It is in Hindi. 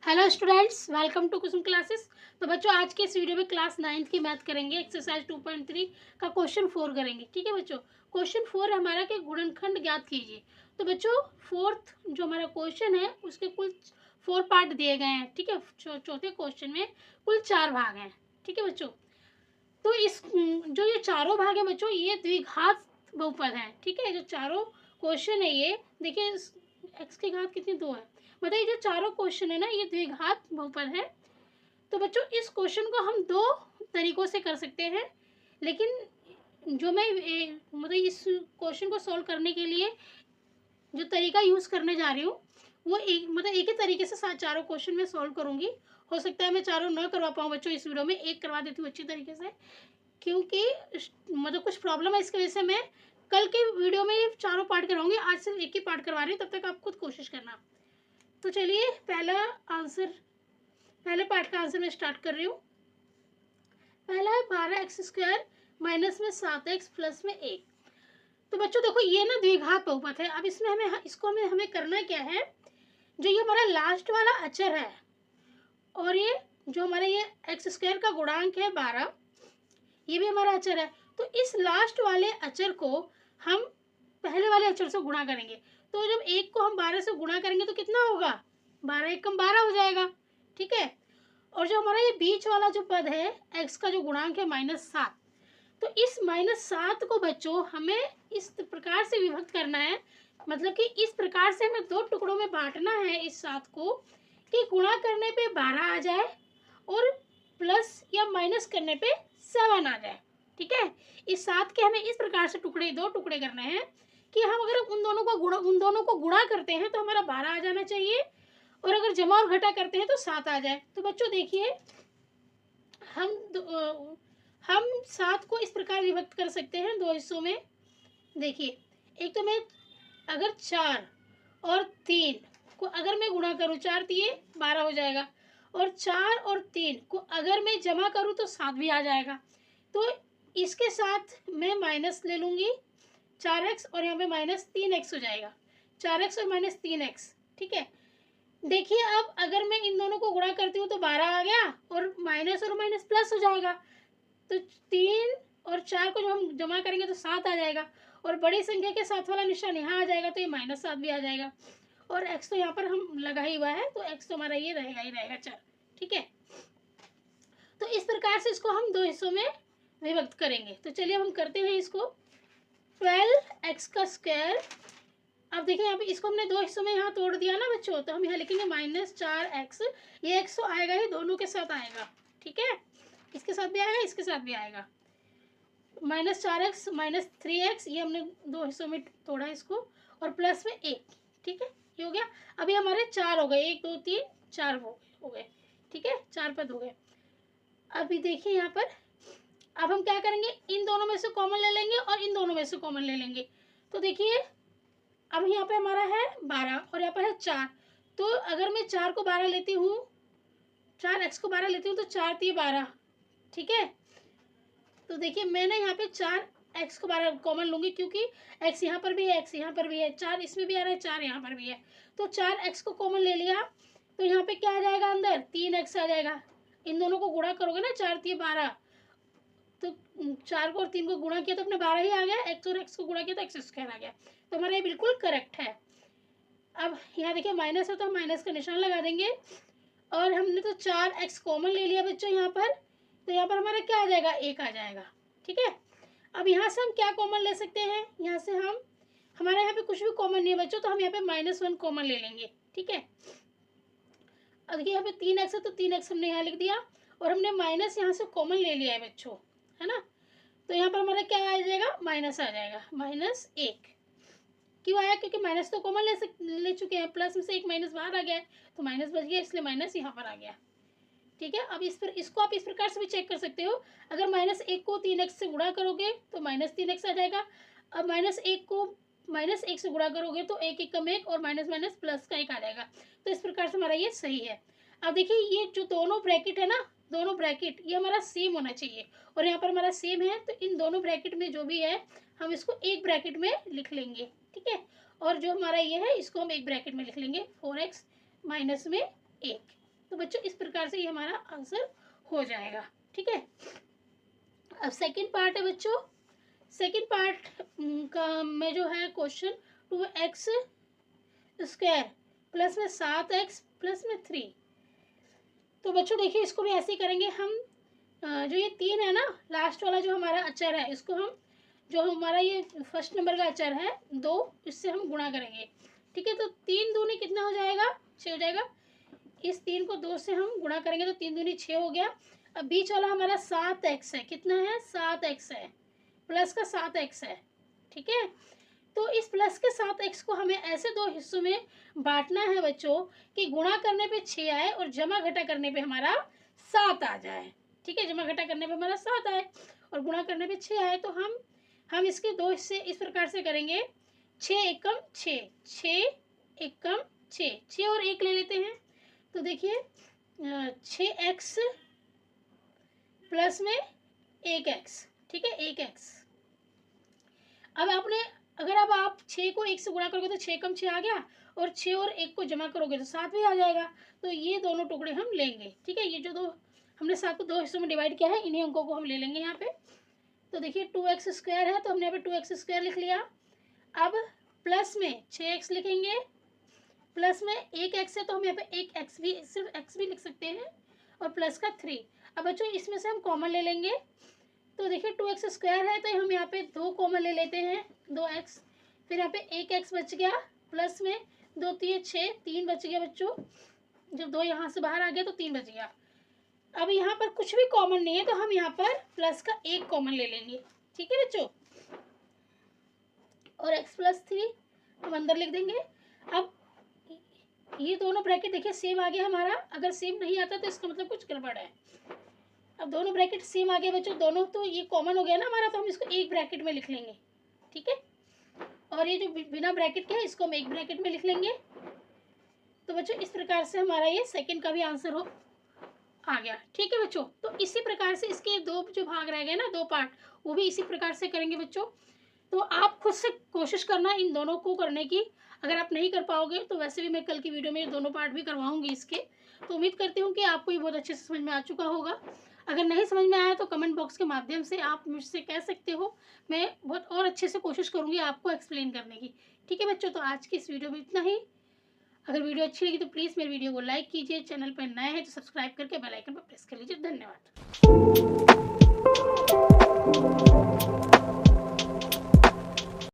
Hello students, welcome to Kusum classes. तो बच्चों, आज के इस वीडियो में क्लास 9th की मैथ करेंगे। एक्सरसाइज 2.3 का क्वेश्चन 4 करेंगे। ठीक है बच्चों, क्वेश्चन 4 हमारा कि गुणनखंड ज्ञात कीजिए। तो बच्चों, फोर्थ जो हमारा क्वेश्चन है उसके कुल 4 पार्ट दिए गए हैं। ठीक है, चौथे क्वेश्चन में कुल 4 भाग हैं। ठीक है बच्चों, तो इस जो ये चारों भाग हैं बच्चों, ये द्विघात बहुपद हैं। ठीक है, जो चारों क्वेश्चन है ये देखिए, एक्स की घात कितनी 2 है। मतलब ये जो चारों क्वेश्चन है ना, ये द्विघात बहुपद है। तो बच्चों, इस क्वेश्चन को हम दो तरीकों से कर सकते हैं, लेकिन जो मैं मतलब इस क्वेश्चन को सॉल्व करने के लिए जो तरीका यूज करने जा रही हूँ वो एक ही तरीके से चारों क्वेश्चन में सॉल्व करूंगी। हो सकता है मैं चारों ना करवा पाऊँ बच्चों, इस वीडियो में एक करवा देती हूँ अच्छी तरीके से, क्योंकि मतलब कुछ प्रॉब्लम है, इसकी वजह से मैं कल के वीडियो में ये चारों पार्ट करवाऊंगी। आज सिर्फ एक ही पार्ट करवा रही हूँ, तब तक आप खुद कोशिश करना। तो चलिए पहले पार्ट का आंसर मैं स्टार्ट कर रही हूँ। पहला है 12x² माइनस में 7x प्लस में 1। तो बच्चों देखो, ये ना द्विघात बहुपद है। अब इसमें हमें करना क्या है, जो ये हमारा लास्ट वाला अचर है और ये जो हमारा ये x² का गुणांक है 12, ये भी हमारा अचर है। तो इस लास्ट वाले अचर को हम पहले वाले अचर से गुणा करेंगे। तो जब 1 को हम 12 से गुणा करेंगे तो कितना होगा, 12 1 कम 12 हो जाएगा। ठीक है, और जो हमारा ये बीच वाला जो पद है x का जो गुणांक है -7, तो इस -7 को बच्चों हमें इस प्रकार से विभक्त करना है, मतलब कि इस प्रकार से हमें दो टुकड़ों में बांटना है इस 7 को, कि गुणा करने पे 12 आ जाए और प्लस या माइनस करने पे 7 आ जाए। ठीक है, इस 7 के हमें इस प्रकार से दो टुकड़े करने हैं कि हम अगर उन दोनों को गुणा करते हैं तो हमारा 12 आ जाना चाहिए, और अगर जमा और घटा करते हैं तो 7 आ जाए। तो बच्चों देखिए, हम 7 को इस प्रकार विभक्त कर सकते हैं दो हिस्सों में। देखिए, एक तो मैं अगर 4 और 3 को अगर मैं गुणा करूँ, 4 3 12 हो जाएगा, और 4 और 3 को अगर मैं जमा करूँ तो 7 भी आ जाएगा। तो इसके साथ मैं माइनस ले लूँगी 4x, और यहाँ पे -3x हो जाएगा। 4x और -3x। ठीक है, देखिए अब अगर मैं इन दोनों को गुणा करती हूँ तो 12 आ गया, और माइनस प्लस हो जाएगा। तो 3 और 4 को जब हम जमा करेंगे तो 7 आ जाएगा, और बड़ी संख्या के साथ वाला निशान यहाँ आ जाएगा, तो ये -7 भी आ जाएगा। और x तो यहाँ पर हम लगा ही हुआ है, तो x तो हमारा ये रहेगा ही रहेगा 4। ठीक है, तो इस प्रकार से इसको हम दो हिस्सों में विभक्त करेंगे। तो चलिए हम करते हैं इसको। 12x²। अब देखिए, यहाँ पे इसको हमने दो हिस्सों में यहाँ तोड़ दिया ना बच्चों, तो हम यहाँ लिखेंगे -4x। ये x तो आएगा ही, दोनों के साथ आएगा। ठीक है, इसके साथ भी आएगा, इसके साथ भी आएगा। -4x -3x, ये हमने दो हिस्सों में तोड़ा इसको, और प्लस में 1। ठीक है, ये हो गया। अभी हमारे 4 हो गए, 1 2 3 4 हो गए। ठीक है, 4 पद हो गए। अभी देखिए यहाँ पर, अब हम क्या करेंगे, इन दोनों में से कॉमन ले लेंगे और इन दोनों में से कॉमन ले लेंगे। तो देखिए, अब यहाँ पे हमारा है 12 और यहाँ पर है 4। तो अगर मैं 4 को 12 लेती हूँ, 4x को 12 लेती हूँ, तो 4 3 12। ठीक है, तो देखिए मैंने यहाँ पे 4x को 12 कॉमन लूँगी, क्योंकि x यहाँ पर भी है, x यहाँ पर भी है, 4 इसमें भी आ रहा है, 4 यहाँ पर भी है। तो 4x को कॉमन ले लिया, तो यहाँ पे क्या आ जाएगा, अंदर 3x आ जाएगा। इन दोनों को गुणा करोगे ना, 4 3 12, तो 4 को और 3 को गुणा किया तो अपने 12 ही आ गया। x और x को गुणा किया तो x² आ गया। तो हमारा ये बिल्कुल करेक्ट है। अब यहाँ देखिए माइनस है, तो हम माइनस का निशान लगा देंगे, और हमने तो 4x कॉमन ले लिया बच्चों यहाँ पर, तो यहाँ पर हमारा क्या आ जाएगा, 1 आ जाएगा। ठीक है, अब यहाँ से हम क्या कॉमन ले सकते हैं, यहाँ से हम, हमारे यहाँ पे कुछ भी कॉमन नहीं है बच्चों, तो हम यहाँ पे -1 कॉमन ले लेंगे। ठीक है, अब देखिए यहाँ पे 3x है, तो 3x हमने यहाँ लिख दिया, और हमने माइनस यहाँ से कॉमन ले लिया है बच्चों, है ना। तो यहाँ पर हमारा क्या आ जाएगा, माइनस आ जाएगा, -1। क्यों आया, क्योंकि माइनस तो कॉमन ले चुके हैं, प्लस में से एक माइनस बाहर आ गया है, तो माइनस बच गया, इसलिए माइनस यहाँ पर आ गया। ठीक है, अब इसको आप इस प्रकार से भी चेक कर सकते हो। अगर -1 को 3x से गुणा करोगे तो -3x आ जाएगा। अब -1 को -1 से गुणा करोगे तो 1 1 कम 1, और माइनस प्लस का 1 आ जाएगा। तो इस प्रकार से हमारा ये सही है। अब देखिए, ये जो दोनों ब्रैकेट है ना, दोनों ब्रैकेट ये हमारा सेम होना चाहिए, और यहाँ पर हमारा सेम है, तो इन दोनों ब्रैकेट में जो भी है हम इसको एक ब्रैकेट में लिख लेंगे। ठीक है, और जो हमारा ये है इसको हम एक ब्रैकेट में लिख लेंगे, 4x माइनस में 1। तो बच्चों इस प्रकार से ये हमारा आंसर हो जाएगा। ठीक है, अब सेकंड पार्ट है बच्चों, सेकंड पार्ट का में जो है क्वेश्चन 2x स्क्वायर प्लस में 7x प्लस में 3। तो बच्चों देखिए इसको भी ऐसे ही करेंगे हम। जो ये 3 है ना, लास्ट वाला जो हमारा अचर है, इसको हम, जो हमारा ये फर्स्ट नंबर का अचर है 2, इससे हम गुणा करेंगे। ठीक है, तो 3 दूनी कितना हो जाएगा, 6 हो जाएगा। इस 3 को 2 से हम गुणा करेंगे तो 3 दूनी 6 हो गया। अब बीच वाला हमारा 7x है, कितना है, 7x है, प्लस का 7x है। ठीक है, तो इस प्लस के 7x को हमें ऐसे दो हिस्सों में बांटना है बच्चों कि गुणा करने पे 6 आए और जमा घटा करने पे हमारा 7 आ जाए। ठीक है, जमा घटा करने पे हमारा 7 आए और गुणा करने पे 6 आए। तो हम इसके दो हिस्से इस प्रकार से करेंगे, 6 एकम 6, 6 एकम 6, 6 और 1 ले लेते हैं। तो देखिए 6x प्लस में 1x। ठीक है, 1x। अब आपने, अगर अब आप 6 को 1 से गुणा करोगे तो 6 कम 6 आ गया, और 6 और 1 को जमा करोगे तो 7 भी आ जाएगा। तो ये दोनों टुकड़े हम लेंगे। ठीक है, ये जो दो हमने 7 को 2 हिस्सों में डिवाइड किया है, इन्हीं अंकों को हम ले लेंगे यहाँ पे। तो देखिए 2x स्क्वायर है तो हमने यहाँ पे 2x स्क्वायर लिख लिया। अब प्लस में 6x लिखेंगे, प्लस में 1x है तो हम यहाँ पे 1x भी, सिर्फ x भी लिख सकते हैं, और प्लस का 3। अब बच्चों इसमें से हम कॉमन ले लेंगे। तो देखिए 2x स्क्वायर है तो हम यहाँ पे 2 कॉमन ले लेते हैं, 2x, फिर यहाँ पे 1x बच गया, प्लस में 2 3 6, 3 बच गया बच्चों। जब 2 यहाँ से बाहर आ गया तो 3 बच गया। अब यहाँ पर कुछ भी कॉमन नहीं है तो हम यहाँ पर प्लस का 1 कॉमन ले लेंगे। ठीक है बच्चों, और x प्लस 3 हम अंदर लिख देंगे। अब ये दोनों ब्रैकेट देखिए सेम आ गया हमारा, अगर सेम नहीं आता तो इसका मतलब कुछ गड़बड़ है। अब दोनों ब्रैकेट सेम आ गए बच्चों, दोनों, तो ये कॉमन हो गया ना हमारा, तो हम इसको एक ब्रैकेट में लिख लेंगे। ठीक है, और ये जो बिना ब्रैकेट के है इसको हम एक ब्रैकेट में लिख लेंगे। तो बच्चों इस प्रकार से हमारा ये सेकंड का भी आंसर आ गया। ठीक है बच्चों, तो इसी प्रकार से इसके दो जो भाग रह गए ना, 2 पार्ट, वो भी इसी प्रकार से करेंगे बच्चों। तो आप खुद से कोशिश करना इन दोनों को करने की। अगर आप नहीं कर पाओगे तो वैसे भी मैं कल की वीडियो में ये दोनों पार्ट भी करवाऊंगी इसके। तो उम्मीद करती हूँ कि आपको ये बहुत अच्छे से समझ में आ चुका होगा। अगर नहीं समझ में आया तो कमेंट बॉक्स के माध्यम से आप मुझसे कह सकते हो, मैं बहुत और अच्छे से कोशिश करूँगी आपको एक्सप्लेन करने की। ठीक है बच्चों, तो आज की इस वीडियो में इतना ही। अगर वीडियो अच्छी लगी तो प्लीज़ मेरे वीडियो को लाइक कीजिए, चैनल पर नए हैं तो सब्सक्राइब करके बेल आइकन पर प्रेस कर लीजिए। धन्यवाद।